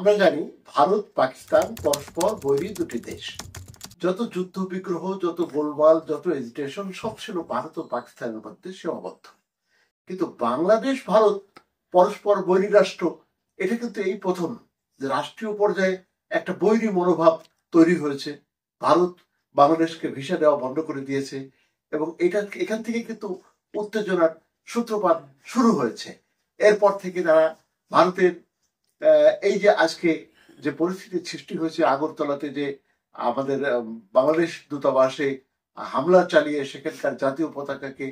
আমরা জানি ভারত পাকিস্তান পরস্পর বৈরী দুটি দেশ। যত যুদ্ধ বিগ্রহ, যত গোলমাল, যত এজিটেশন সব ছিল ভারত ও পাকিস্তানের মধ্যে সীমাবদ্ধ। কিন্তু বাংলাদেশ ভারত পরস্পর বৈরী রাষ্ট্র, এটা কিন্তু এই প্রথম যে রাষ্ট্রীয় পর্যায়ে একটা বৈরী মনোভাব তৈরি হয়েছে। ভারত বাংলাদেশকে ভিসা দেওয়া বন্ধ করে দিয়েছে এবং এখান থেকে কিন্তু উত্তেজনার সূত্রপাত শুরু হয়েছে। এরপর থেকে তারা ভারতের এই যে আজকে যে পরিস্থিতির সৃষ্টি হয়েছে আগরতলাতে, যে আমাদের বাংলাদেশ দূতাবাসে হামলা চালিয়ে সেখানকার জাতীয় পতাকাকে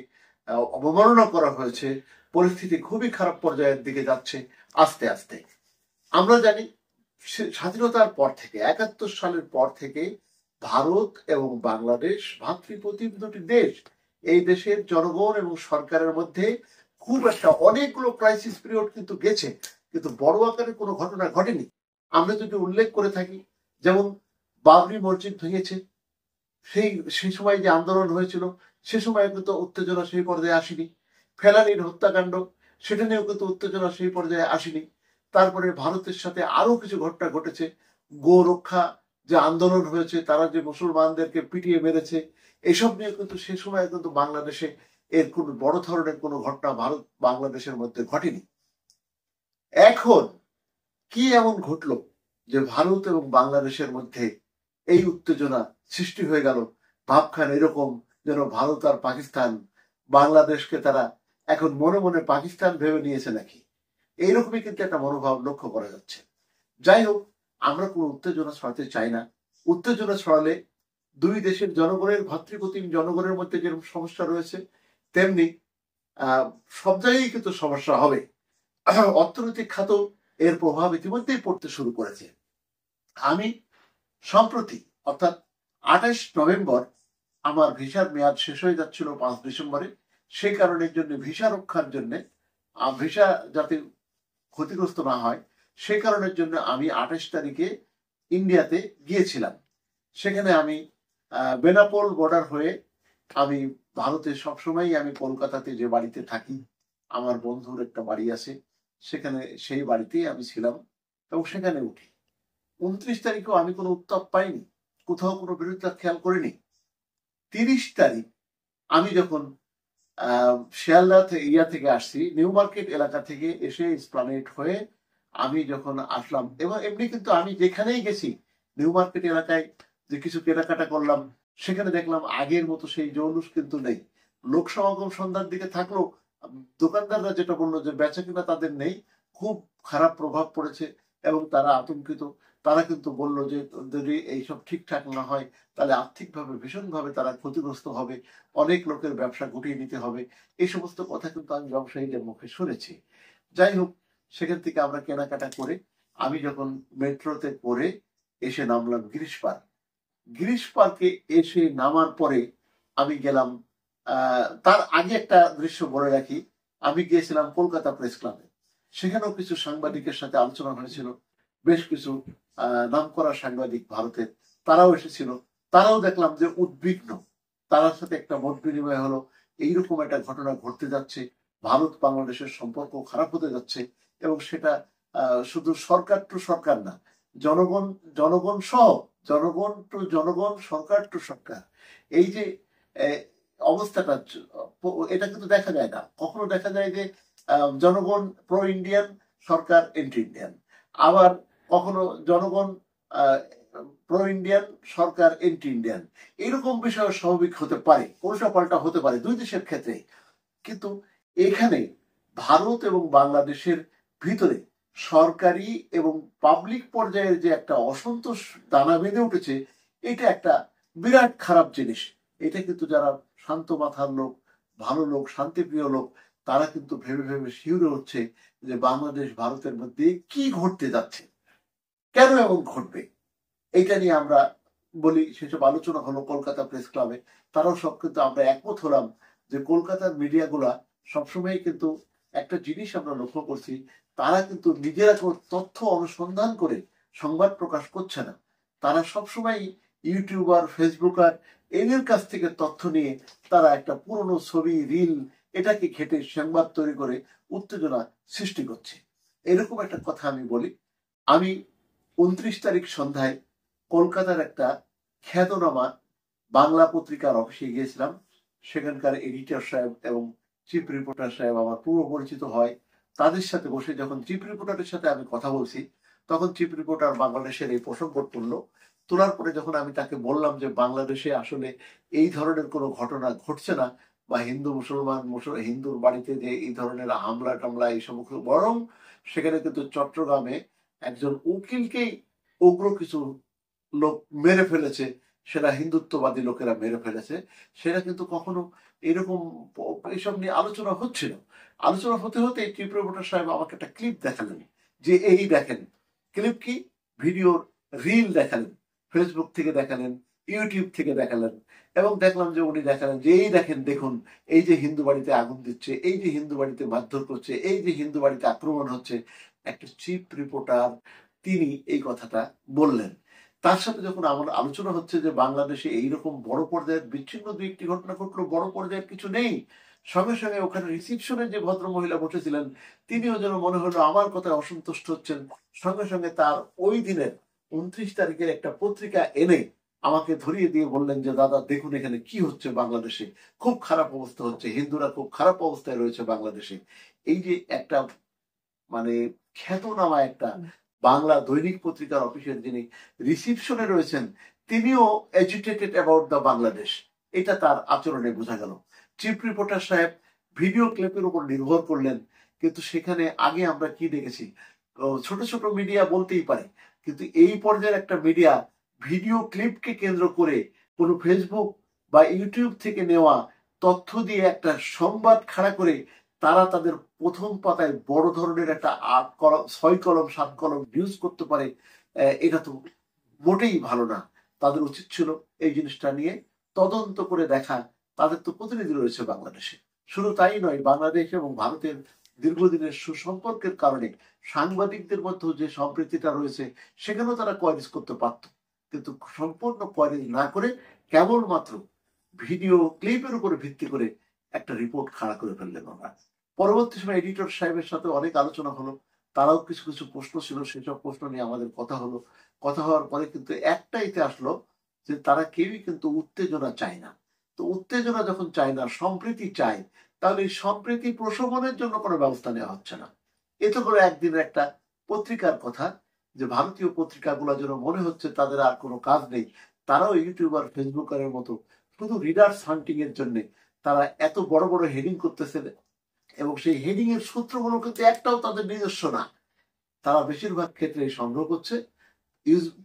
অবমাননা করা হয়েছে, পরিস্থিতি খুবই খারাপ পর্যায়ের দিকে যাচ্ছে আস্তে আস্তে। আমরা জানি স্বাধীনতার পর থেকে ৭১ সালের পর থেকে ভারত এবং বাংলাদেশ ভাতৃপ্রতিম দুটি দেশ। এই দেশের জনগণ এবং সরকারের মধ্যে খুব একটা অনেকগুলো ক্রাইসিস পিরিয়ড কিন্তু গেছে, কিন্তু বড় আকারে কোনো ঘটনা ঘটেনি। আমরা যদি উল্লেখ করে থাকি, যেমন বাবরি মসজিদ ভেঙেছে, সেই সময় যে আন্দোলন হয়েছিল সে সময় কিন্তু উত্তেজনা সেই পর্যায়ে আসেনি। ফেলানির হত্যাকাণ্ড, সেটা নিয়েও কিন্তু উত্তেজনা সেই পর্যায়ে আসেনি। তারপরে ভারতের সাথে আরো কিছু ঘটনা ঘটেছে। গো রক্ষা যে আন্দোলন হয়েছে, তারা যে মুসলমানদেরকে পিটিয়ে মেরেছে, এসব নিয়ে কিন্তু সে সময় কিন্তু বাংলাদেশে এর কোন বড় ধরনের কোনো ঘটনা ভারত বাংলাদেশের মধ্যে ঘটেনি। এখন কি এমন ঘটলো যে ভারত এবং বাংলাদেশের মধ্যে এই উত্তেজনা সৃষ্টি হয়ে গেল? ভাবখান এরকম যেন ভারত আর পাকিস্তান বাংলাদেশকে তারা এখন মনে মনে পাকিস্তান ভেবে নিয়েছে নাকি, এইরকমই কিন্তু একটা মনোভাব লক্ষ্য করা যাচ্ছে। যাই হোক, আমরা কোনো উত্তেজনা ছড়াতে চাই না। উত্তেজনা ছড়ালে দুই দেশের জনগণের, ভাতৃপ্রতিম জনগণের মধ্যে যেরকম সমস্যা রয়েছে, তেমনি সব জায়গায় কিন্তু সমস্যা হবে। অর্থনৈতিক খাত এর প্রভাব ইতিমধ্যেই পড়তে শুরু করেছে। আমি সম্প্রতি অর্থাৎ ২৮ নভেম্বর আমার ভিসার মেয়াদ শেষ হয়ে যাচ্ছিল ৫ ডিসেম্বরে। সেই কারণের জন্য ভিসা রক্ষার জন্য, ভিসা যাতে ক্ষতিগ্রস্ত না হয় সেই কারণের জন্য আমি ২৮ তারিখে ইন্ডিয়াতে গিয়েছিলাম। সেখানে আমি বেনাপোল বর্ডার হয়ে আমি ভারতে সবসময় আমি কলকাতাতে যে বাড়িতে থাকি, আমার বন্ধুর একটা বাড়ি আছে, সেখানে সেই বাড়িতেই আমি ছিলাম এবং সেখানে উঠি। ২৯ তারিখেও আমি কোনো উত্তাপ পাইনি, কোথাও কোনো বিরোধিতা খেয়াল করিনি। ৩০ তারিখ আমি যখন শিয়ালদা থেকে আসছি, নিউ মার্কেট এলাকা থেকে এসে এসপ্লানেড হয়ে আমি যখন আসলাম, এবং এমনি কিন্তু আমি যেখানেই গেছি নিউ মার্কেট এলাকায় যে কিছু কেনাকাটা করলাম, সেখানে দেখলাম আগের মতো সেই জৌলুস কিন্তু নেই। লোক সমাগম সন্ধ্যার দিকে থাকলেও দোকানদাররা যেটা বললো যে বেচা কিনা তাদের নেই, খুব খারাপ প্রভাব পড়েছে এবং তারা আতঙ্কিত। তারা কিন্তু বলল যে যদি এইসব ঠিকঠাক না হয় তাহলে আর্থিকভাবে ভীষণভাবে তারা ক্ষতিগ্রস্ত হবে, অনেক লোকের ব্যবসা গুটিয়ে নিতে হবে। এই সমস্ত কথা কিন্তু আমি ব্যবসায়ীদের মুখে শুনেছি। যাই হোক, সেখান থেকে আমরা কেনাকাটা করে আমি যখন মেট্রোতে করে এসে নামলাম গিরিশ পার্ক। গিরিশ পার্কে এসে নামার পরে আমি গেলাম, তার আগে একটা দৃশ্য বলে রাখি, আমি গিয়েছিলাম কলকাতা প্রেস ক্লাবে। সেখানেও কিছু সাংবাদিকের সাথে আলোচনা হয়েছিল। বেশ কিছু নামকরা সাংবাদিক ভারতের, তারাও এসেছিল। তারাও দেখলাম যে উদ্বিগ্ন, তার সাথে একটা মত বিনিময় হলো, এইরকম একটা ঘটনা ঘটতে যাচ্ছে, ভারত বাংলাদেশের সম্পর্ক খারাপ হতে যাচ্ছে এবং সেটা শুধু সরকার টু সরকার না, জনগণ জনগণ সহ, জনগণ টু জনগণ, সরকার টু সরকার, এই যে অবস্থাটা, এটা কিন্তু দেখা যায় না। কখনো দেখা যায় যে জনগণ প্রো ইন্ডিয়ান, সরকার এন্টি ইন্ডিয়ান, আবার কখনো জনগণ প্রো ইন্ডিয়ান, সরকার এন্টি ইন্ডিয়ান। এরকম বিষয় স্বাভাবিক হতে পারে, উল্টা পাল্টা হতে পারে দুই দেশের ক্ষেত্রে। কিন্তু এখানে ভারত এবং বাংলাদেশের ভিতরে সরকারি এবং পাবলিক পর্যায়ের যে একটা অসন্তোষ দানা বেঁধে উঠেছে, এটা একটা বিরাট খারাপ জিনিস। এটা কিন্তু যারা শান্ত মাথার লোক, ভালো লোক, শান্তিপ্রিয় লোক, তারা কিন্তু ভেবে ভেবে শিউরে হচ্ছে যে বাংলাদেশ ভারতের মধ্যে কি ঘটতে যাচ্ছে, কেন এমন ঘটবে। এইটা নিয়ে আমরা বলি, সেসব আলোচনা হলো কলকাতা প্রেস ক্লাবে। তারাও সব কিন্তু আমরা একমত হলাম যে কলকাতার মিডিয়াগুলা সবসময় কিন্তু একটা জিনিস আমরা লক্ষ্য করছি, তারা কিন্তু নিজেরা কোনো তথ্য অনুসন্ধান করে সংবাদ প্রকাশ করছে না। তারা সবসময় ইউটিউবার, ফেসবুকার এদের কাছ থেকে তথ্য নিয়ে তারা একটা পুরনো ছবি, রিল, এটাকে ঘেটে সংবাদ তৈরি করে উত্তেজনা সৃষ্টি করছে। এরকম একটা কথা আমি বলি। আমি 29 তারিখ সন্ধ্যায় কলকাতার একটা খ্যাতনামা বাংলা পত্রিকার অফিসে গিয়েছিলাম। সেখানকার এডিটর সাহেব এবং চিফ রিপোর্টার সাহেব আমার পূর্ব পরিচিত হয়। তাদের সাথে বসে যখন চিফ রিপোর্টারের সাথে আমি কথা বলছি, তখন চিফ রিপোর্টার বাংলাদেশের এই প্রসঙ্গ তুললো। তোলার পরে যখন আমি তাকে বললাম যে বাংলাদেশে আসলে এই ধরনের কোনো ঘটনা ঘটছে না, বা হিন্দু মুসলমান হিন্দুর বাড়িতে যে এই ধরনের হামলা টামলা এই সমস্ত, বরং সেখানে কিন্তু চট্টগ্রামে একজন উকিলকেই উগ্র কিছু লোক মেরে ফেলেছে, সেটা হিন্দুত্ববাদী লোকেরা মেরে ফেলেছে, সেটা কিন্তু কখনো এরকম এইসব নিয়ে আলোচনা হচ্ছিল। আলোচনা হতে হতে চিফ রিপোর্টার সাহেব আমাকে একটা ক্লিপ দেখালেন, যে এই দেখেন। ক্লিপ কি? ভিডিওর রিল দেখালেন, ফেসবুক থেকে দেখালেন, ইউটিউব থেকে দেখালেন, এবং দেখলাম যে উনি দেখালেন যে এই দেখেন, দেখুন এই যে হিন্দু বাড়িতে আগুন দিচ্ছে, এই যে হিন্দু বাড়িতে মারধর করছে, এই যে হিন্দু বাড়িতে আক্রমণ হচ্ছে। একটা চিফ রিপোর্টার তিনি এই কথাটা বললেন। তার সাথে যখন আমার আলোচনা হচ্ছে যে বাংলাদেশে এইরকম বড় পর্যায়ের বিচ্ছিন্ন দুই একটি ঘটনা ঘটলো, বড় পর্যায়ের কিছু নেই, সঙ্গে সঙ্গে ওখানে রিসিপশনে যে ভদ্র মহিলা বসেছিলেন তিনিও যেন মনে হলো আমার কথায় অসন্তুষ্ট হচ্ছেন। সঙ্গে সঙ্গে তার ওই দিনের 29 তারিখের একটা পত্রিকা এনে আমাকে ধরিয়ে দিয়ে বললেন যে দাদা দেখুন এখানে কি হচ্ছে, বাংলাদেশে খুব খারাপ অবস্থা হচ্ছে, হিন্দুরা খুব খারাপ অবস্থায় রয়েছে বাংলাদেশে। এই যে একটা মানে খ্যাতনামা একটা বাংলা দৈনিক পত্রিকার অফিসের যিনি রিসিপশনে রয়েছেন, তিনিও এজিটেটেড অ্যাবাউট দ্য বাংলাদেশ, এটা তার আচরণে বোঝা গেল। চিফ রিপোর্টার সাহেব ভিডিও ক্লিপের উপর নির্ভর করলেন, কিন্তু সেখানে আগে আমরা কি দেখেছি, ছোট ছোট মিডিয়া বলতেই পারে, কিন্তু এই পর্যায়ের একটা মিডিয়া ভিডিও ক্লিপকে কেন্দ্র করে কোনো ফেসবুক বা ইউটিউব থেকে নেওয়া তথ্য দিয়ে একটা সংবাদ খাড়া করে তারা তাদের প্রথম পাতায় বড় ধরনের একটা 8 কলম 6 কলম 7 কলম নিউজ করতে পারে, এটা তো মোটেই ভালো না। তাদের উচিত ছিল এই জিনিসটা নিয়ে তদন্ত করে দেখা। তাদের তো প্রতিনিধি রয়েছে বাংলাদেশে। শুধু তাই নয়, বাংলাদেশ এবং ভারতের দীর্ঘদিনের সুসম্পর্কের কারণে সাংবাদিকদের মধ্যে যে সম্প্রীতিটা রয়েছে সেখানেও তারা কোয়ারিজ করতে পারত, কিন্তু সম্পূর্ণ কোয়ারিজ না করে কেবলমাত্র ভিডিও ক্লিপের উপরে ভিত্তি করে একটা রিপোর্ট খাড়া করে ফেললেন ওরা। পরবর্তী সময় এডিটর সাহেবের সাথে অনেক আলোচনা হলো, তারাও কিছু কিছু প্রশ্ন ছিল, সেসব প্রশ্ন নিয়ে আমাদের কথা হলো। কথা হওয়ার পরে কিন্তু একটাইতে আসলো যে তারা কেউই কিন্তু উত্তেজনা চায় না। তো উত্তেজনা যখন চায় না, সম্প্রীতি চায়, তাহলে এই সম্প্রীতি প্রশমনের জন্য কোনো ব্যবস্থা নেওয়া হচ্ছে না। এতে করে একদিনের একটা পত্রিকার কথা, যে ভারতীয় পত্রিকাগুলো যেন মনে হচ্ছে তাদের আর কোনো কাজ নেই, তারাও ইউটিউবার ফেসবুকারের মতো শুধু রিডার্স হান্টিং এর জন্য তারা এত বড় বড় হেডিং করতেছে, এবং সেই হেডিং এর সূত্রগুলো কিন্তু একটাও তাদের নিজস্ব না। তারা বেশিরভাগ ক্ষেত্রে সংগ্রহ করছে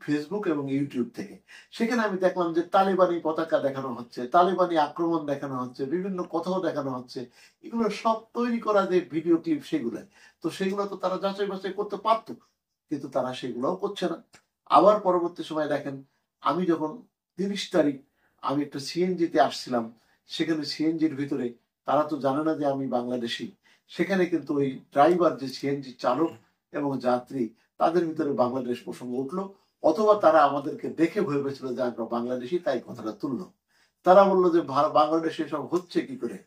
ফেসবুক এবং ইউটিউব থেকে। সেখানে আমি দেখলাম যে তালিবানি পতাকা দেখানো হচ্ছে, তালিবানি আক্রমণ দেখানো হচ্ছে, বিভিন্ন কথাও দেখানো হচ্ছে। এগুলো সব তৈরি করা যে ভিডিও ক্লিপ, সেগুলো তো সেগুলো তো তারা যাচাই বাছাই করতে পারতো, কিন্তু তারা সেগুলোও করছে না। আবার পরবর্তী সময় দেখেন, আমি যখন 30 তারিখ আমি একটা সিএনজিতে আসছিলাম, সেখানে সিএনজির ভিতরে তারা তো জানে না যে আমি বাংলাদেশি, সেখানে কিন্তু ওই ড্রাইভার যে সিএনজি চালক এবং যাত্রী তাদের ভিতরে বাংলাদেশ প্রসঙ্গ উঠলো, অথবা তারা আমাদেরকে দেখে ভেবেছিল যে আমরা বাংলাদেশি, তাই কথাটা তুললো। তারা বললো যে বাংলাদেশে এসব হচ্ছে কি করে,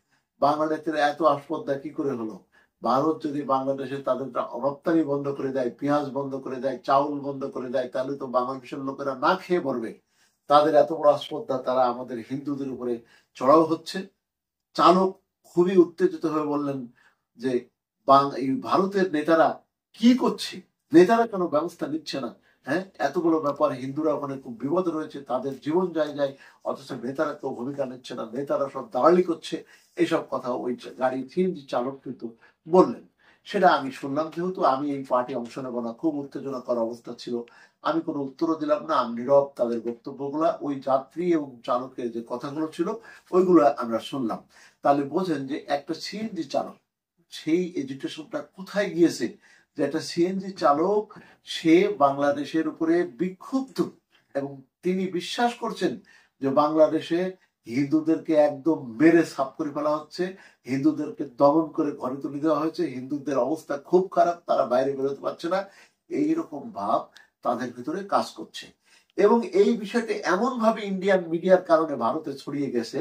বাংলাদেশের এত আসপদ্দা কি করে হলো, ভারত যদি বাংলাদেশে তাদের রপ্তানি বন্ধ করে দেয়, পেঁয়াজ বন্ধ করে দেয়, চাউল বন্ধ করে দেয়, তাহলে তো বাংলাদেশের লোকেরা না খেয়ে মরবে। তাদের এত বড় আসপদ্দা, তারা আমাদের হিন্দুদের উপরে চড়াও হচ্ছে। চালক খুবই উত্তেজিত হয়ে বললেন যে ভারতের নেতারা কি করছে, নেতারা কেন ব্যবস্থা নিচ্ছে না, হ্যাঁ এতগুলো ব্যাপার, হিন্দুরা ওখানে খুব বিপদে রয়েছে, তাদের জীবন যায় যায়, অথচ নেতারা কেউ ভূমিকা নিচ্ছে না, নেতারা সব দালালি করছে। এইসব কথা ওই গাড়ির সিএনজি চালক কিন্তু বললেন। সেটা আমি শুনলাম, যেহেতু আমি এই পার্টি অংশ নেব না, খুব উত্তেজনাকর অবস্থা ছিল, আমি কোনো উত্তরও দিলাম না, আমি নীরব তাদের বক্তব্যগুলা, ওই যাত্রী এবং চালকের যে কথাগুলো ছিল ওইগুলো আমরা শুনলাম। তাহলে বোঝেন যে একটা সিএনজি চালক সেই এডুকেশনটা কোথায় গিয়েছে, যে একটা সিএনজি চালক সে বাংলাদেশের উপরে বিক্ষুব্ধ, এবং তিনি বিশ্বাস করছেন যে বাংলাদেশে হিন্দুদেরকে একদম মেরে সাফ করে ফেলা হচ্ছে, হিন্দুদেরকে দমন করে ঘরে তুলে দেওয়া হয়েছে, হিন্দুদের অবস্থা খুব খারাপ, তারা বাইরে বেরোতে পারছে না, এইরকম ভাব তাদের ভিতরে কাজ করছে। এবং এই বিষয়টি এমন ভাবে ইন্ডিয়ান মিডিয়ার কারণে ভারতে ছড়িয়ে গেছে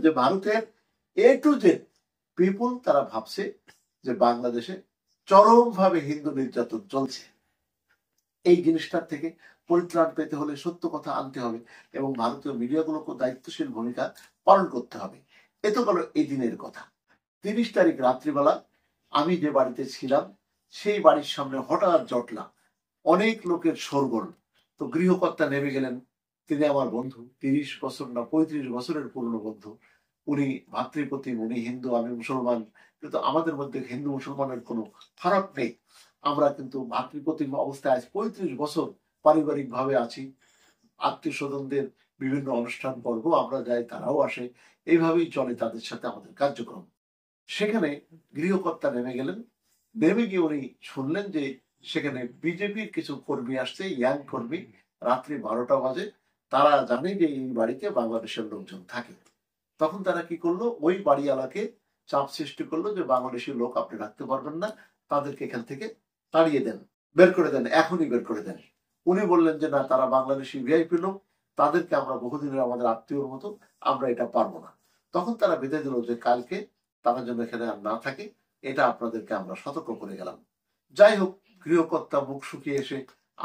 যে ভারতের A to Z পিপুল তারা ভাবছে যে বাংলাদেশে চরমভাবে হিন্দু নির্যাতন চলছে। এই জিনিসটার থেকে পরিত্রাণ পেতে হলে সত্য কথা আনতে হবে এবং ভারতীয় মিডিয়াগুলোকে দায়িত্বশীল ভূমিকা পালন করতে হবে। এ তো গেল এই দিনের কথা। 30 তারিখ রাত্রিবেলা আমি যে বাড়িতে ছিলাম সেই বাড়ির সামনে হঠাৎ জটলা, অনেক লোকের শোরগোল। তো গৃহকর্তা নেমে গেলেন। তিনি আমার বন্ধু, 30 বছর না 35 বছরের পুরনো বন্ধু। উনি ভাতৃপ্রতিম, উনি হিন্দু, আমি মুসলমান, কিন্তু আমাদের মধ্যে হিন্দু মুসলমানের কোনো ফারাক নেই। আমরা কিন্তু ভাতৃপ্রতিম অবস্থায় আজ 35 বছর পারিবারিক ভাবে আছি। আত্মীয় স্বজনদের বিভিন্ন অনুষ্ঠান পর্ব আমরা যাই, তারাও আসে, এইভাবেই চলে তাদের সাথে আমাদের কার্যক্রম। সেখানে গৃহকর্তা নেমে গেলেন। নেমে গিয়ে উনি শুনলেন যে সেখানে বিজেপির কিছু কর্মী আসছে, ইয়াং কর্মী। রাত্রি 12টা বাজে। তারা জানে যে এই বাড়িতে বাংলাদেশের লোকজন থাকে। তখন তারা কি করলো, ওই বাড়িওয়ালাকে চাপ সৃষ্টি করলো যে বাংলাদেশি লোক আপনি রাখতে পারবেন না, তাদেরকে এখান থেকে তাড়িয়ে দেন, বের করে দেন, এখনই বের করে দেন। উনি বললেন যে না, তারা বাংলাদেশি ভিআইপি লোক, তাদেরকে আমরা বহুদিনের আমাদের আত্মীয়র মতো, আমরা এটা পারবো না। তখন তারা বেঁধে দিল যে কালকে তারা যেন এখানে আর না থাকে, এটা আপনাদেরকে আমরা সতর্ক করে গেলাম। যাই হোক, গৃহকর্তা মুখ শুকিয়ে এসে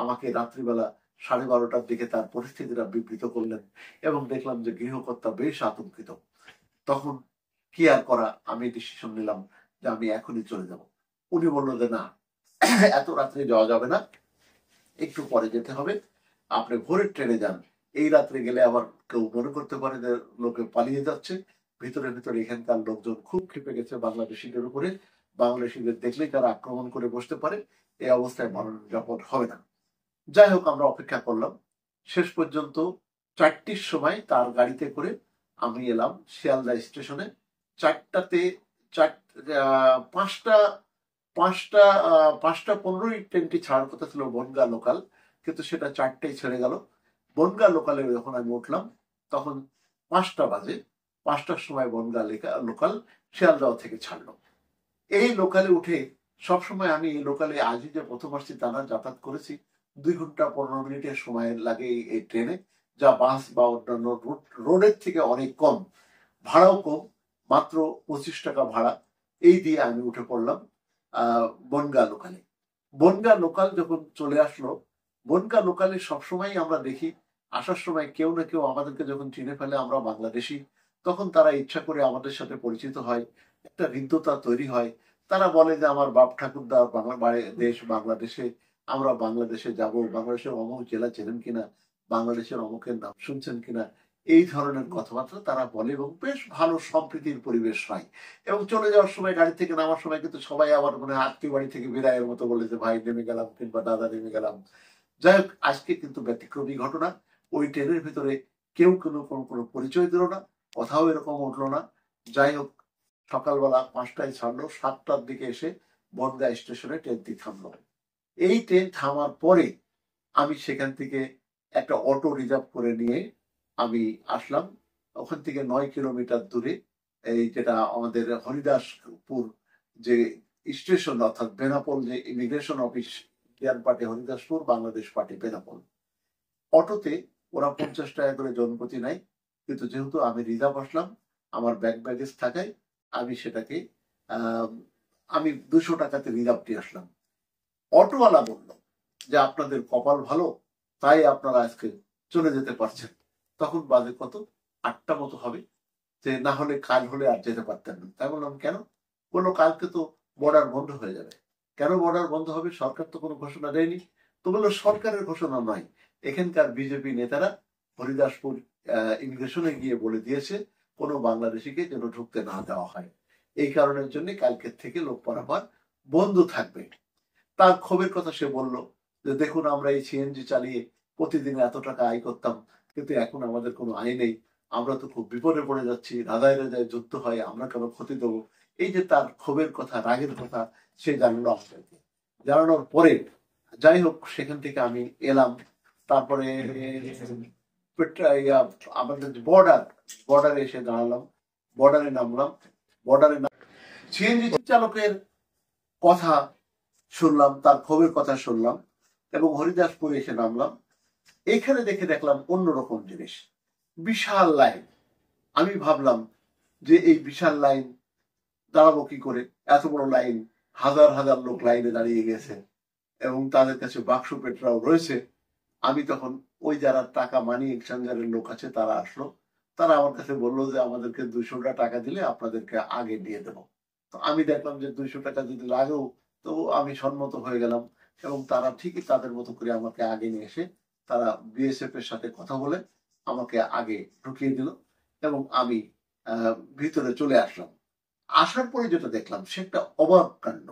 আমাকে রাত্রিবেলা 12:30টার দিকে তার পরিস্থিতিটা বিবৃত করলেন এবং দেখলাম যে গৃহকর্তা বেশ আতঙ্কিত। তখন কি আর করা, আমি ডিসিশন নিলাম যে আমি এখনই চলে যাব। উনি বললো যে না, এত রাত্রে যাওয়া যাবে না, একটু পরে যেতে হবে, আপনি ভোরের ট্রেনে যান। এই রাত্রে গেলে আবার কেউ মনে করতে পারে যে লোকে পালিয়ে যাচ্ছে। ভিতরে ভিতরে এখানকার লোকজন খুব ক্ষেপে গেছে বাংলাদেশিদের উপরে। বাংলাদেশিদের দেখলেই তারা আক্রমণ করে বসতে পারে। এই অবস্থায় মানুষ নিরাপদ হবে না। যাই হোক, আমরা অপেক্ষা করলাম। শেষ পর্যন্ত 4টির সময় তার গাড়িতে করে আমি এলাম শিয়ালদা স্টেশনে। 4টাতে 5টা 5:15 ট্রেনটি ছাড়ার কথা ছিল বনগাঁ লোকাল, কিন্তু সেটা 4টায় ছেড়ে গেল। বনগাঁ লোকালে যখন আমি উঠলাম তখন 5টা বাজে। 5টার সময় বনগাঁ লোকাল শিয়ালদহ থেকে ছাড়লো। এই লোকালে উঠে, সবসময় আমি এই লোকালে আজই যে প্রথম আসছি তা না, যাতায়াত করেছি। 2 ঘন্টা 15 মিনিটের সময় লাগে এই ট্রেনে, যা বাস বা অন্যান্য রোডের থেকে অনেক কম, ভাড়াও কম, মাত্র 25 টাকা ভাড়া। এই দিয়ে আমি উঠে পড়লাম বনগাঁ লোকালে। বনগাঁ লোকাল যখন চলে আসলো, বনগাঁ লোকালে সবসময় আমরা দেখি আসার সময় কেউ না কেউ আমাদেরকে যখন চিনে ফেলে আমরা বাংলাদেশি, তখন তারা ইচ্ছা করে আমাদের সাথে পরিচিত হয়, একটা হৃদ্যতা তৈরি হয়। তারা বলে যে আমার বাপ ঠাকুরদা দেশ বাংলাদেশে, আমরা বাংলাদেশে যাব, বাংলাদেশের অমুক জেলা চেনেন কিনা, বাংলাদেশের অমুকের নাম শুনছেন কিনা, এই ধরনের কথাবার্তা তারা বলে এবং বেশ ভালো সম্প্রীতির পরিবেশ হয়। এবং চলে যাওয়ার সময়, গাড়ি থেকে নামার সময় কিন্তু সবাই আবার মানে আত্মীয় বাড়ি থেকে বিদায়ের মতো বলে যে ভাই নেমে গেলাম, কিংবা দাদা নেমে গেলাম। যাই হোক, আজকে কিন্তু ব্যতিক্রমী ঘটনা। ওই ট্রেনের ভিতরে কেউ কোনো পরিচয় দিল না, কথাও এরকম উঠলো না। যাই হোক, সকালবেলা 5টায় ছাড়লো, 7টার দিকে এসে বনগাঁ স্টেশনে ট্রেনটি থামলো। এই ট্রেন থামার পরে আমি সেখান থেকে একটা অটো রিজার্ভ করে নিয়ে আমি আসলাম। ওখান থেকে 9 কিলোমিটার দূরে, এই যেটা আমাদের হরিদাসপুর যে স্টেশন, অর্থাৎ বেনাপোল যে immigration office, Indian party Haridaspur, Bangladesh party Benapole. অটোতে ওরা 50 টাকা করে জনপ্রতি নেয়, কিন্তু যেহেতু আমি রিজার্ভ আসলাম, আমার ব্যাগেজ থাকায় আমি সেটাকে আমি 200 টাকাতে রিজার্ভটি আসলাম। অটোওয়ালা বলল যে আপনাদের কপাল ভালো, তাই আপনারা আজকে চলে যেতে পারছেন। তখন বাজে কত, 8টা মতো হবে, যে না হলে কাল হলে আর যেতে পারতেন না। তাই বললাম কেন? বললো কালকে তো বর্ডার বন্ধ হয়ে যাবে। কেন বর্ডার বন্ধ হবে? সরকার তো কোনো ঘোষণা দেয়নি। তো বললো সরকারের ঘোষণা নয়, এখানকার বিজেপি নেতারা হরিদাসপুর ইমিগ্রেশনে গিয়ে বলে দিয়েছে কোনো বাংলাদেশিকে যেন ঢুকতে না দেওয়া হয়। এই কারণের জন্য কালকের থেকে লোক পারাপার বন্ধ থাকবে। তার ক্ষোভের কথা সে বলল যে দেখুন, আমরা এই সিএনজি চালিয়ে প্রতিদিন এত টাকা আয় করতাম, কিন্তু এখন আমাদের কোনো আয় নেই, আমরা তো খুব বিপদে পড়ে যাচ্ছি, রাজায় রাজায় যুদ্ধ হয়, আমরা কেন ক্ষতি দেবো। এই যে তার ক্ষোভের কথা, রাগের কথা সে জানালো আমাদেরকে। জানানোর পরে যাই হোক, সেখান থেকে আমি এলাম। তারপরে আমাদের বর্ডারে এসে দাঁড়ালাম, বর্ডারে নামলাম। সিএনজি চালকের কথা শুনলাম, তার ক্ষোভের কথা শুনলাম এবং হরিদাসপুরে এসে নামলাম। এখানে দেখলাম অন্যরকম জিনিস, বিশাল লাইন। আমি ভাবলাম যে এই বিশাল লাইন দাঁড়াবো কি করে, এত বড় লাইন, হাজার হাজার লোক লাইনে দাঁড়িয়ে গেছে। এবং তাদের কাছে বাক্স পেটরাও রয়েছে। আমি তখন ওই যারা টাকা মানি এক্সচেঞ্জারের লোক আছে তারা আসলো, তারা আমার কাছে বললো যে আমাদেরকে 200 টাকা দিলে আপনাদেরকে আগে দিয়ে দেবো। তো আমি দেখলাম যে 200 টাকা যদি লাগেও, তো আমি সম্মত হয়ে গেলাম এবং তারা ঠিকই তাদের মতো করে আমাকে আগে নিয়ে এসে তারা বিএসএফ এর সাথে কথা বলে আমাকে আগে ঢুকিয়ে দিল এবং আমি ভিতরে চলে আসলাম। আসার পরে যেটা দেখলাম সে একটা অবাক কাণ্ড।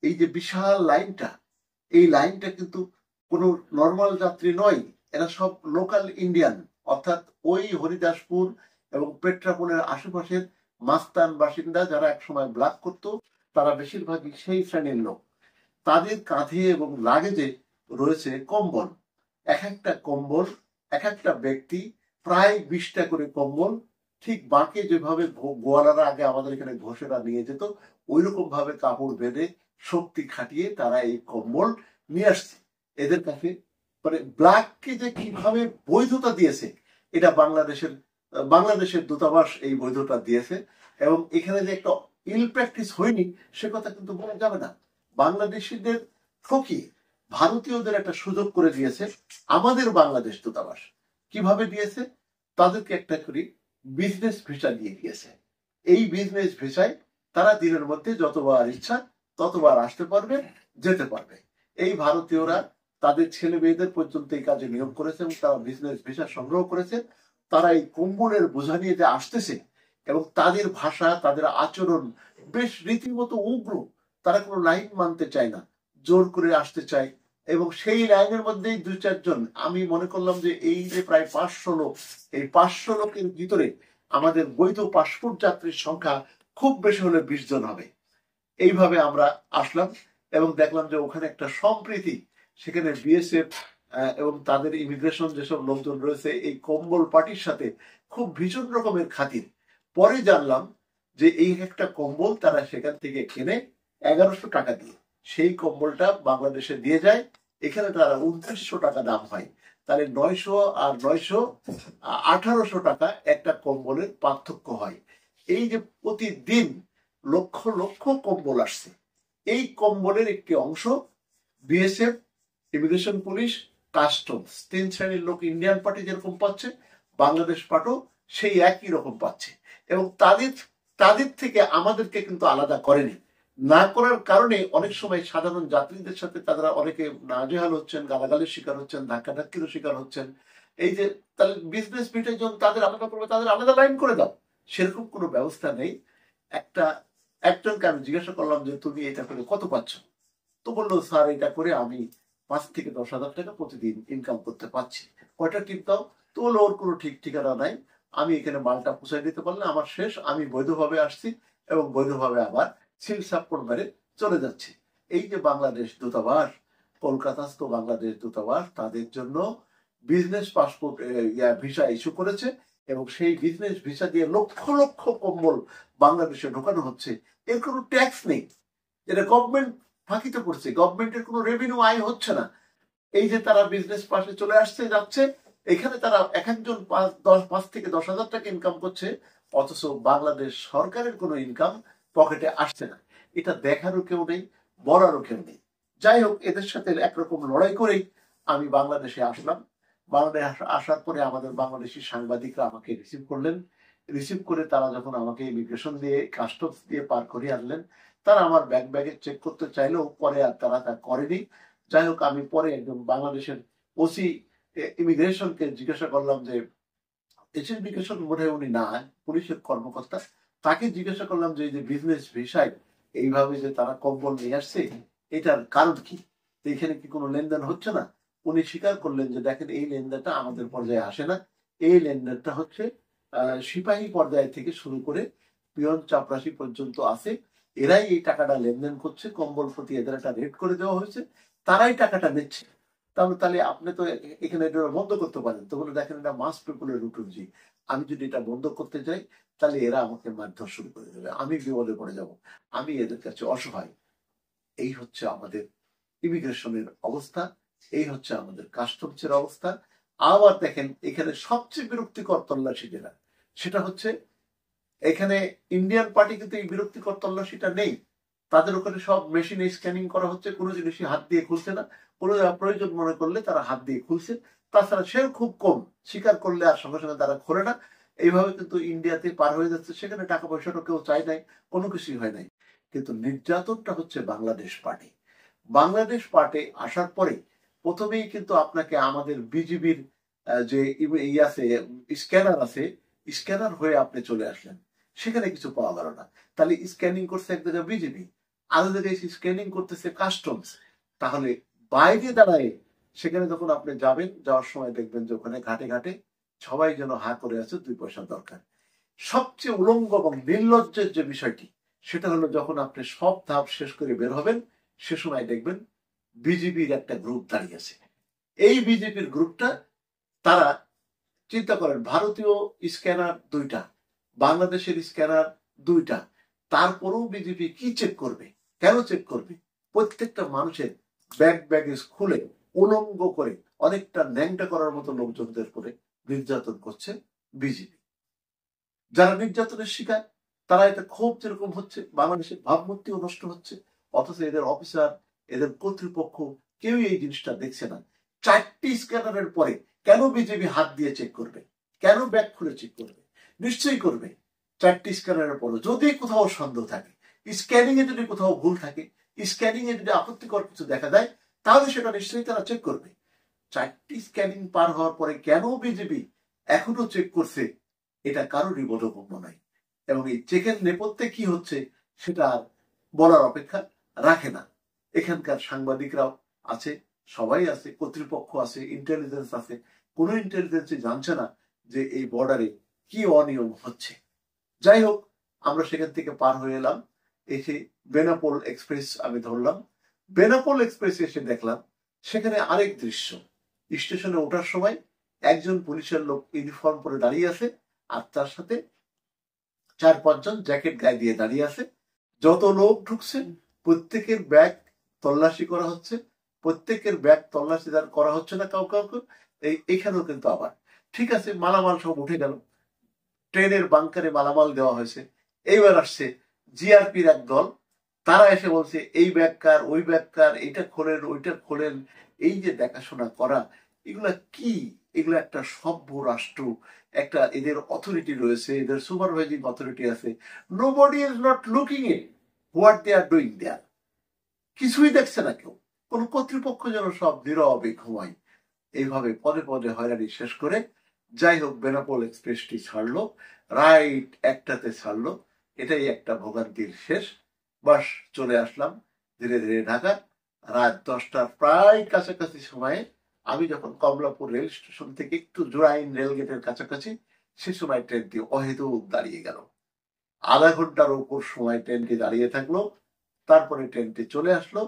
এই যে বিশাল লাইনটা, এই লাইনটা কিন্তু কোনো নর্মাল যাত্রী নয়, এরা সব লোকাল ইন্ডিয়ান, অর্থাৎ ওই হরিদাসপুর এবং পেট্রাপোলের আশেপাশের মাস্তান বাসিন্দা যারা একসময় ব্ল্যাক করতো, তারা বেশিরভাগই সেই শ্রেণীর লোক। তাদের কাঁধে এবং লাগেজে রয়েছে কম্বল। এক একটা কম্বল, এক একটা ব্যক্তি প্রায় 20টা করে কম্বল, ঠিক বাঁকে যেভাবে গোয়ালারা আগে আমাদের এখানে ঘোষেরা নিয়ে যেত, ওই রকম ভাবে কাপড় বেঁধে শক্তি খাটিয়ে তারা এই কম্বল নিয়ে আসছে এদের কাছে। মানে ব্ল্যাককে যে কিভাবে বৈধতা দিয়েছে, এটা বাংলাদেশের দূতাবাস এই বৈধতা দিয়েছে। এবং এখানে যে একটা ইল প্র্যাকটিস হয়নি সে কথা কিন্তু বলা যাবে না। বাংলাদেশিদের ঠকিয়ে ভারতীয়দের একটা সুযোগ করে দিয়েছে আমাদের বাংলাদেশ দূতাবাস। কিভাবে দিয়েছে? তাদেরকে একটা করে বিজনেস ভিসা দিয়ে দিয়েছে। এই বিজনেস ভিসায় তারা দিনের মধ্যে যতবার ইচ্ছা ততবার আসতে পারবে, যেতে পারবে। এই ভারতীয়রা তাদের ছেলে মেয়েদের পর্যন্ত এই কাজে নিয়োগ করেছে এবং তারা বিজনেস ভিসা সংগ্রহ করেছে। তারা এই কম্বলের বোঝা নিয়ে যে আসতেছে এবং তাদের ভাষা, তাদের আচরণ বেশ রীতিমতো উগ্র। তারা কোনো লাইন মানতে চায় না, জোর করে আসতে চায়। এবং সেই লাইনের মধ্যেই 2-4 জন, আমি মনে করলাম যে এই যে প্রায় 500 লোক, এই 500 লোকের ভিতরে আমাদের বৈধ পাসপোর্ট যাত্রীর সংখ্যা খুব বেশি হলে 20 জন হবে। এইভাবে আমরা আসলাম এবং দেখলাম যে ওখানে একটা সম্প্রীতি, সেখানে বিএসএফ এবং তাদের ইমিগ্রেশন যেসব লোকজন রয়েছে এই কম্বল পার্টির সাথে খুব ভীষণ রকমের খাতির। পরে জানলাম যে এই একটা কম্বল তারা সেখান থেকে কেনে 1100 টাকা দিয়ে, সেই কম্বলটা বাংলাদেশে দিয়ে যায়। এখানে তারা 2900 টাকা দাম হয়। তাহলে 900 আর 900 1800 টাকা একটা কম্বলের পার্থক্য হয়। এই যে প্রতিদিন লক্ষ লক্ষ কম্বল আসছে, এই কম্বলের একটি অংশ বিএসএফ, ইমিগ্রেশন পুলিশ, কাস্টমস, 3 শ্রেণীর লোক ইন্ডিয়ান পার্টি যেরকম পাচ্ছে, বাংলাদেশ পার্টিও সেই একই রকম পাচ্ছে। এবং তাদের থেকে আমাদেরকে কিন্তু আলাদা করেনি। না করার কারণে অনেক সময় সাধারণ যাত্রীদের সাথে তারা অনেকে নাজেহাল হচ্ছেন, গালাগালির শিকার হচ্ছেন, ধাক্কাধাক্কিরও শিকার হচ্ছেন। এই যে তাহলে বিজনেস মিটের জন্য তাদের আলাদা করবে, তাদের আলাদা লাইন করে দাও, সেরকম কোনো ব্যবস্থা নেই। একজনকে আমি জিজ্ঞাসা করলাম যে তুমি এটা করে কত পাচ্ছ? তো বললো স্যার এটা করে আমি 5 থেকে 10,000 টাকা প্রতিদিন ইনকাম করতে পারছি। কয়টা টিপ দাও? তো বললো ওর কোনো ঠিক ঠিকানা নাই, আমি এখানে মালটা পৌঁছাই দিতে পারলে আমার শেষ, আমি বৈধভাবে আসছি এবং বৈধভাবে আবার সিল সাপোর্ট মেরে চলে যাচ্ছে। এই যে বাংলাদেশ দূতাবাস, কলকাতাস্থ বাংলাদেশ দূতাবাস তাদের জন্য বিজনেস পাসপোর্ট ভিসা ইস্যু করেছে এবং সেই বিজনেস ভিসা দিয়ে লক্ষ লক্ষ কম্বল বাংলাদেশে ঢোকানো হচ্ছে। এর কোনো ট্যাক্স নেই, এটা গভর্নমেন্ট ফাঁকিতে পড়ছে, গভর্নমেন্টের কোনো রেভিনিউ আয় হচ্ছে না। এই যে তারা বিজনেস পাশে চলে আসছে যাচ্ছে, এখানে তারা এক একজন 5 থেকে 10,000 টাকা ইনকাম করছে, অথচ বাংলাদেশ সরকারের কোনো ইনকাম পকেটে আসছে না। এটা দেখারও কেউ নেই, বলারও কেউ নেই। যাই হোক, এদের সাথে একরকম লড়াই করেই আমি বাংলাদেশে আসলাম। বাংলাদেশ আসার পরে আমাদের বাংলাদেশি সাংবাদিকরা আমাকে রিসিভ করলেন। রিসিভ করে তারা যখন আমাকে ইমিগ্রেশন দিয়ে, কাস্টমস দিয়ে পার করিয়ে আনলেন, তারা আমার ব্যাগে চেক করতে চাইলেও পরে আর তারা তা করেনি। যাই হোক, আমি পরে একদম বাংলাদেশের ওসি ইমিগ্রেশনকে জিজ্ঞাসা করলাম যে, ইমিগ্রেশন বোধ হয় উনি না, পুলিশের কর্মকর্তা, তাকে জিজ্ঞাসা করলাম যে এই যে বিজনেস ভিসায় এইভাবে যে তারা কম্বল নিয়ে আসছে, এটার কারণ কি? এখানে কি কোনো লেনদেন হচ্ছে না? উনি স্বীকার করলেন যে দেখেন, এই লেনদেনটা আমাদের পর্যায়ে আসে না, এই লেনদেনটা হচ্ছে সিপাহী পর্যায় থেকে শুরু করে পিয়ন চাপরাশি পর্যন্ত আছে, এরাই এই টাকাটা লেনদেন করছে, কম্বল প্রতি এদের একটা রেট করে দেওয়া হয়েছে, তারাই টাকাটা নিচ্ছে। তাহলে আপনি তো এখানে এটা বন্ধ করতে পারেন। তো বলে দেখেন, এটা মাস পিপুলের রুটুজি, আমি যদি এটা বন্ধ করতে যাই তাহলে এরা আমাকে মারধর শুরু করে দেবে, আমি বিপদে পড়ে যাব, আমি এদের কাছে অসহায়। এই হচ্ছে আমাদের ইমিগ্রেশনের অবস্থা, এই হচ্ছে আমাদের কাস্টমসের অবস্থা। আবার দেখেন, এখানে সবচেয়ে বিরক্তিকর তল্লাশি যেটা, সেটা হচ্ছে এখানে ইন্ডিয়ান পার্টি কিন্তু এই বিরক্তিকর তল্লাশিটা নেই। তাদের ওখানে সব মেশিনে স্ক্যানিং করা হচ্ছে, কোনো জিনিসই হাত দিয়ে খুলছে না, কোনো প্রয়োজন মনে করলে তারা হাত দিয়ে খুলছে, তাছাড়া সে খুব কম, স্বীকার করলে আর সঙ্গে সঙ্গে তারা খোলে না। এইভাবে কিন্তু ইন্ডিয়াতে পার হয়ে যাচ্ছে, সেখানে টাকা পয়সাটা কেউ চায় নাই, কোনো কিছুই হয় নাই। কিন্তু নির্যাতনটা হচ্ছে বাংলাদেশ পার্টি। বাংলাদেশ পার্টি আসার পরে প্রথমেই কিন্তু আপনাকে আমাদের বিজিবির যে আছে স্ক্যানার আছে, স্ক্যানার হয়ে আপনি চলে আসলেন, সেখানে কিছু পাওয়া গেল না। তাহলে স্ক্যানিং করছে এক জায়গায় বিজিবি, আরো জায়গায় স্ক্যানিং করতেছে কাস্টমস। তাহলে বাইরে দাঁড়ায় সেখানে যখন আপনি যাবেন, যাওয়ার সময় দেখবেন যে ওখানে ঘাটে ঘাটে সবাই যেন হা করে আছে, 2 পয়সা দরকার। সবচেয়ে উলঙ্গ এবং নির্লজ্জের যে বিষয়টি, সেটা হলো যখন আপনি সব ধাপ শেষ করে বের হবেন, সে সময় দেখবেন বিজেপির একটা গ্রুপ দাঁড়িয়ে আছে। এই বিজেপির গ্রুপটা, তারা চিন্তা করেন, ভারতীয় স্ক্যানার 2টা, বাংলাদেশের স্ক্যানার 2টা, তারপরেও বিজেপি কি চেক করবে? কেন চেক করবে? প্রত্যেকটা মানুষের ব্যাগেজ খুলে উলঙ্গ করে অনেকটা ন্যাংটা করার মতো লোকজনদের করে নির্যাতন করছে বিজেপি। যারা নির্যাতনের শিকার, তারা এটা ক্ষোভ যেরকম হচ্ছে, বাংলাদেশের ভাবমূর্তিও নষ্ট হচ্ছে, অথচ এদের অফিসার, এদের কর্তৃপক্ষ কেউই এই জিনিসটা দেখছে না। 4টি স্ক্যানারের পরে কেন বিজেপি হাত দিয়ে চেক করবে? কেন ব্যাগ খুলে চেক করবে? নিশ্চয়ই করবে। 4টি স্ক্যানারের পরে যদি কোথাও সন্দেহ থাকে, স্ক্যানিং এ যদি কোথাও ভুল থাকে, স্ক্যানিং এ যদি আপত্তিকর কিছু দেখা যায়, তাহলে সেটা নিশ্চয়ই তারা চেক করবে। 4টি স্ক্যানিং পার হওয়ার পরে কেন বিজেপি এখনো চেক করছে, এটা কারোরই বোধগম্য নয়। এবং এই চেকের নেপথ্যে কি হচ্ছে সেটা আর বলার অপেক্ষা রাখে না। এখানকার সাংবাদিকরাও আছে, সবাই আছে, কর্তৃপক্ষ আছে, ইন্টেলিজেন্স আছে। কোনো ইন্টেলিজেন্সই জানছে না যে এই বর্ডারে কি অনিয়ম হচ্ছে। যাই হোক, আমরা সেখান থেকে পার হয়ে এলাম, এসে বেনাপোল এক্সপ্রেস আমি ধরলাম। বেনাপোল এক্সপ্রেস এসে দেখলাম সেখানে আরেক দৃশ্য। স্টেশনে ওঠার সময় একজন পুলিশের লোক ইউনিফর্ম পরে দাঁড়িয়ে আছে, আর তার সাথে 4-5 জন জ্যাকেট গায়ে দিয়ে দাঁড়িয়ে আছে। যত লোক ঢুকছে প্রত্যেকের ব্যাগ তল্লাশি করা হচ্ছে, প্রত্যেকের ব্যাগ তল্লাশি করা হচ্ছে না কাউকে। এইখানেও কিন্তু আবার ঠিক আছে, মালামাল সব উঠে গেল, ট্রেনের বাংকারে মালামাল দেওয়া হয়েছে। এইবার আসছে জিআরপির এক দল, তারা এসে বলছে এই ব্যাগ কার, ওই ব্যাগ কার, এটা খোলেন, ওইটা খোলেন। এই যে দেখাশোনা করা, এগুলা কি? এগুলো একটা সভ্য রাষ্ট্র, একটা এদের অথরিটি রয়েছে, এদের সুপারভাইজিং অথরিটি আছে। Nobody is not looking in what they are doing there. কিছুই দেখছে না কেউ, কোন কর্তৃপক্ষ যেন সব নীরবে ঘুমায়। এইভাবে পদে পদে হয়রানি শেষ করে, যাই হোক, বেনাপোল এক্সপ্রেসটি ছাড়লো, রাইট 1টাতে ছাড়লো। এটাই একটা ভোগান্তির শেষ। বাস চলে আসলাম ধীরে ধীরে ঢাকা। রাত 10টার প্রায় কাছাকাছি সময়ে আমি যখন কমলাপুর রেল স্টেশন থেকে একটু জোড়াইন রেল গেটের কাছাকাছি, সে সময় ট্রেনটি অহেতুক দাঁড়িয়ে গেল। আধা ঘন্টার উপর সময় ট্রেনটি দাঁড়িয়ে থাকলো। তারপরে ট্রেনটি চলে আসলো,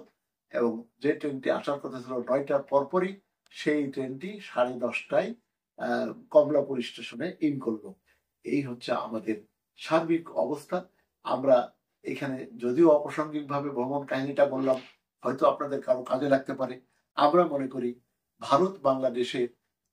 এবং যে ট্রেনটি আসার কথা ছিল 9টার পরপরই, সেই ট্রেনটি 10:30টায় কমলাপুর স্টেশনে ইন করলো। এই হচ্ছে আমাদের সার্বিক অবস্থা। আমরা এখানে যদিও অপ্রাসঙ্গিক ভাবে ভ্রমণ কাহিনীটা বললাম, হয়তো আপনাদের কারো কাজে লাগতে পারে। আমরা মনে করি ভারত বাংলাদেশে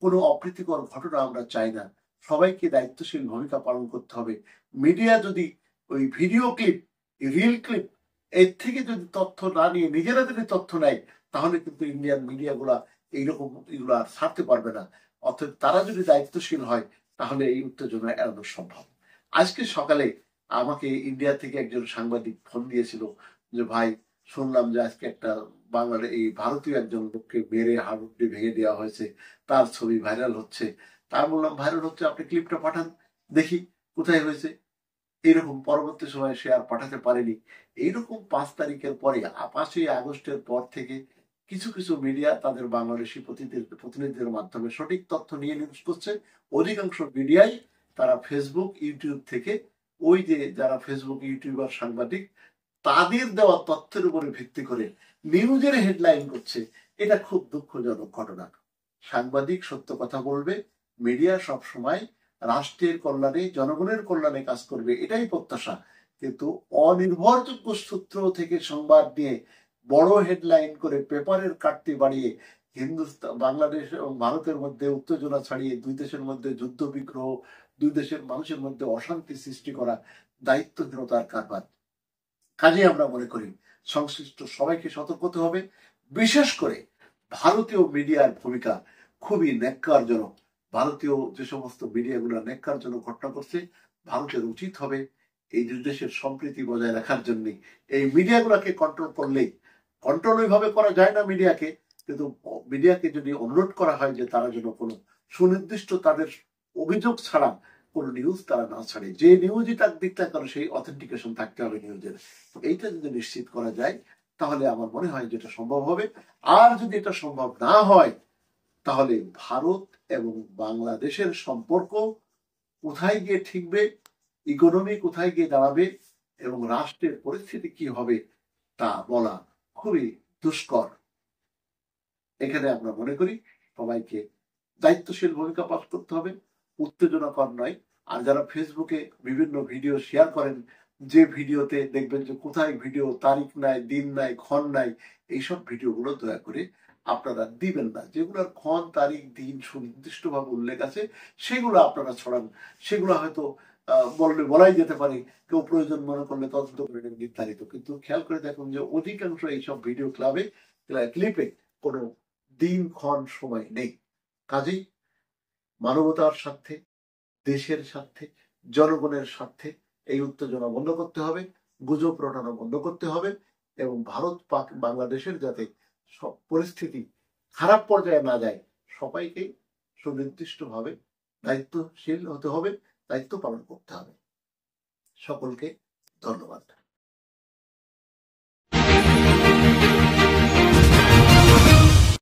কোনো অপ্রীতিকর ঘটনা আমরা চাই না। সবাইকে দায়িত্বশীল ভূমিকা পালন করতে হবে। মিডিয়া যদি ওই ভিডিও ক্লিপ, রিল ক্লিপ, এর থেকে যদি তথ্য না নিয়ে নিজেরা যদি তথ্য নেয়, তাহলে কিন্তু ইন্ডিয়ান মিডিয়াগুলা এইরকম এগুলো আর ছাড়তে পারবে না। অর্থাৎ তারা যদি দায়িত্বশীল হয়, তাহলে এই উত্তেজনা এড়ানো সম্ভব। আজকে সকালে আমাকে ইন্ডিয়া থেকে একজন সাংবাদিক ফোন দিয়েছিল যে ভাই, শুনলাম যে আজকে একটা বাংলাদেশ এই ভারতীয় একজন লোককে মেরে হাড়ুটি ভেঙে দেওয়া হয়েছে, তার ছবি ভাইরাল হচ্ছে। তা বললাম, ভাইরাল হচ্ছে, আপনি ক্লিপটা পাঠান দেখি কোথায় হয়েছে। এরকম পরবর্তী সময়ে সে আর পাঠাতে পারেনি। এইরকম 5 তারিখের পরে, 5ই আগস্টের পর থেকে কিছু কিছু মিডিয়া তাদের বাংলাদেশি প্রতিনিধিদের মাধ্যমে সঠিক তথ্য নিয়ে নিউজ করছে। অধিকাংশ মিডিয়াই তারা ফেসবুক, ইউটিউব থেকে, ওই যে যারা ফেসবুক ইউটিউবার সাংবাদিক, তাদের দেওয়া তথ্যের উপরে ভিত্তি করে নিউজের হেডলাইন করছে। এটা খুব দুঃখজনক ঘটনা। সাংবাদিক সত্য কথা বলবে, মিডিয়া সব সময় রাষ্ট্রের কল্যাণে, জনগণের কল্যাণে কাজ করবে, এটাই প্রত্যাশা। কিন্তু অনির্ভরযোগ্য সূত্র থেকে সংবাদ নিয়ে বড় হেডলাইন করে পেপারের কাটতি বাড়িয়ে হিন্দুস্তান, বাংলাদেশ এবং ভারতের মধ্যে উত্তেজনা ছাড়িয়ে, 2 দেশের মধ্যে যুদ্ধ বিগ্রহ, 2 দেশের মানুষের মধ্যে অশান্তি সৃষ্টি করা দায়িত্বহীনতার কারবার। কাজে আমরা মনে করি সংশ্লিষ্ট সবাইকে সতর্ক হতে হবে। বিশেষ করে ভারতীয় মিডিয়ার ভূমিকা খুবই ন্যাক্কারজনক। ভারতীয় যে সমস্ত মিডিয়াগুলো ন্যাক্কারজনক ঘটনা করছে, ভারতের উচিত হবে এই দুই দেশের সম্প্রীতি বজায় রাখার জন্য এই মিডিয়াগুলোকে কন্ট্রোল করলেই, কন্ট্রোল ওইভাবে করা যায় না মিডিয়াকে, কিন্তু মিডিয়াকে যদি অনুরোধ করা হয় যে তারা যেন কোনো সুনির্দিষ্ট তাদের অভিযোগ ছাড়া কোনো নিউজ তারা না ছাড়ে, যে নিউজই তার দিকটা করে সেই অথেন্টিকেশন থাকতে হবে নিউজের, এইটা যদি নিশ্চিত করা যায় তাহলে আমার মনে হয় যেটা সম্ভব হবে। আর যদি এটা সম্ভব না হয় তাহলে ভারত এবং বাংলাদেশের সম্পর্ক কোথায় গিয়ে ঠিকবে, ইকোনমি কোথায় গিয়ে দাঁড়াবে এবং রাষ্ট্রের পরিস্থিতি কি হবে তা বলা খুবই দুষ্কর। এখানে আমরা মনে করি সবাইকে দায়িত্বশীল ভূমিকা পালন করতে হবে, উত্তেজনাকর নয়। আর যারা ফেসবুকে বিভিন্ন ভিডিও শেয়ার করেন, যে ভিডিওতে দেখবেন যে কোথায় ভিডিও তারিখ নাই, দিন নাই, ক্ষণ নাই, এইসব ভিডিওগুলো দয়া করে আপনারা দিবেন না। যেগুলোর ক্ষণ তারিখ দিন সুনির্দিষ্টভাবে উল্লেখ আছে সেগুলো আপনারা ছড়ান। সেগুলো হয়তো বলাই যেতে পারে, কেউ প্রয়োজন মনে করলে তদন্ত করে নির্ধারিত, কিন্তু খেয়াল করে দেখুন যে অধিকাংশ এইসব ভিডিও ক্লিপে কোনো দিন ক্ষণ সময় নেই। কাজেই মানবতার স্বার্থে, দেশের স্বার্থে, জনগণের স্বার্থে এই উত্তেজনা বন্ধ করতে হবে, গুজব রটানো বন্ধ করতে হবে এবং ভারত পাক বাংলাদেশের যাতে সব পরিস্থিতি খারাপ পর্যায়ে না যায়, সবাইকেই সুনির্দিষ্টভাবে দায়িত্বশীল হতে হবে, দায়িত্ব পালন করতে হবে। সকলকে ধন্যবাদ।